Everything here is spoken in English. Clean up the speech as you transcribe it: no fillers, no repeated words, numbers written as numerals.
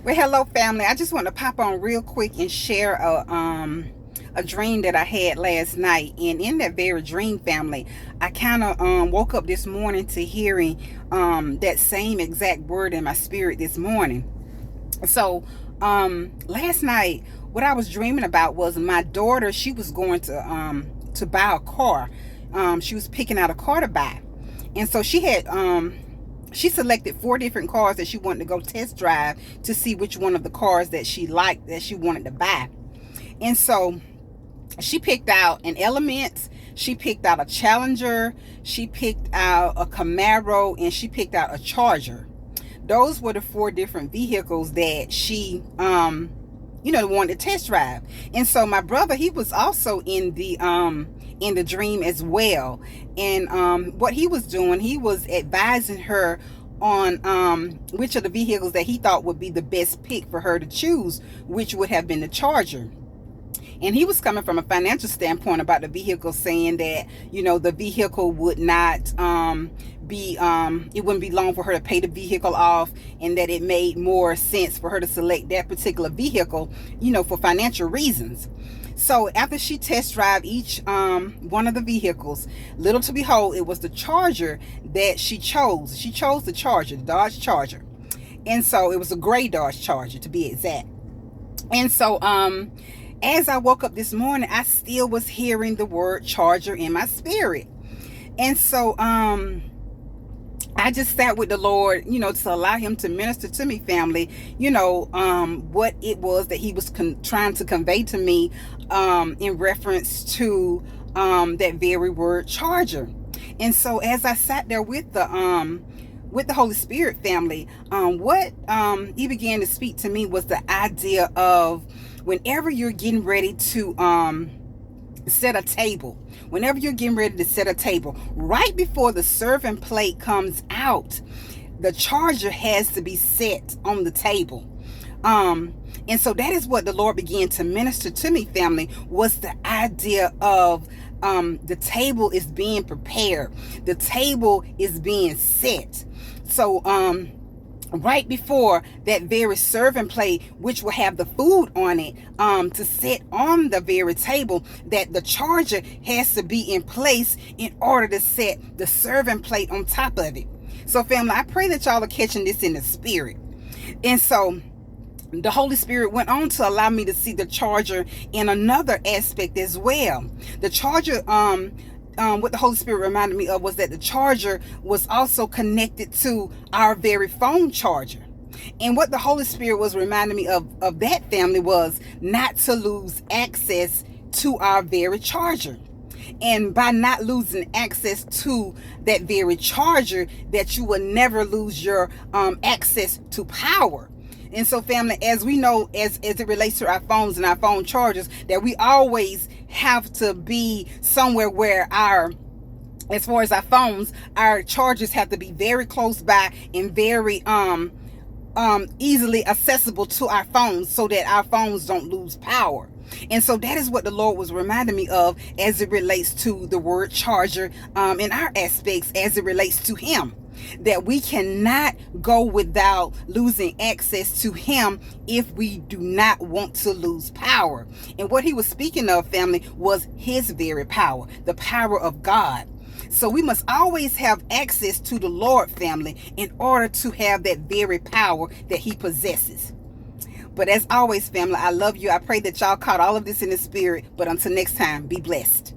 Well, hello, family. I just want to pop on real quick and share a dream that I had last night. And in that very dream, family, I kind of woke up this morning to hearing that same exact word in my spirit this morning. So last night, what I was dreaming about was my daughter. She was going to buy a car. She was picking out a car to buy, and so she selected four different cars that she wanted to go test drive to see which one of the cars that she liked that she wanted to buy. And so she picked out an Element, she picked out a Challenger, she picked out a Camaro, and she picked out a Charger. Those were the four different vehicles that she wanted to test drive. And so my brother, he was also in the dream as well. And what he was doing, he was advising her on which of the vehicles that he thought would be the best pick for her to choose, which would have been the Charger. And he was coming from a financial standpoint about the vehicle, saying that the vehicle would not it wouldn't be long for her to pay the vehicle off, and that it made more sense for her to select that particular vehicle for financial reasons. So after she test drive each one of the vehicles, little to behold, it was the Charger that she chose. She chose the Charger, the Dodge Charger. And so it was a gray Dodge Charger, to be exact. And so as I woke up this morning, I still was hearing the word Charger in my spirit. And so I just sat with the Lord, to allow him to minister to me, family, what it was that he was trying to convey to me in reference to that very word Charger. And so as I sat there with the Holy Spirit, family, what he began to speak to me was the idea of whenever you're getting ready to set a table, right before the serving plate comes out, the Charger has to be set on the table. And so that is what the Lord began to minister to me, family, was the idea of the table is being prepared, the table is being set. So right before that very serving plate, which will have the food on it, to set on the very table, that the Charger has to be in place in order to set the serving plate on top of it. So family, I pray that y'all are catching this in the spirit. And so the Holy Spirit went on to allow me to see the Charger in another aspect as well. The Charger, what the Holy Spirit reminded me of was that the Charger was also connected to our very phone charger. And what the Holy Spirit was reminding me of that, family, was not to lose access to our very charger. And by not losing access to that very charger, that you will never lose your access to power. And so family, as we know, as it relates to our phones and our phone chargers, that we always have to be somewhere where as far as our phones, our chargers have to be very close by and very easily accessible to our phones, so that our phones don't lose power. And so that is what the Lord was reminding me of as it relates to the word Charger in our aspects, as it relates to him. That we cannot go without losing access to him if we do not want to lose power. And what he was speaking of, family, was his very power, the power of God. So we must always have access to the Lord, family, in order to have that very power that he possesses. But as always, family, I love you. I pray that y'all caught all of this in the spirit. But until next time, be blessed.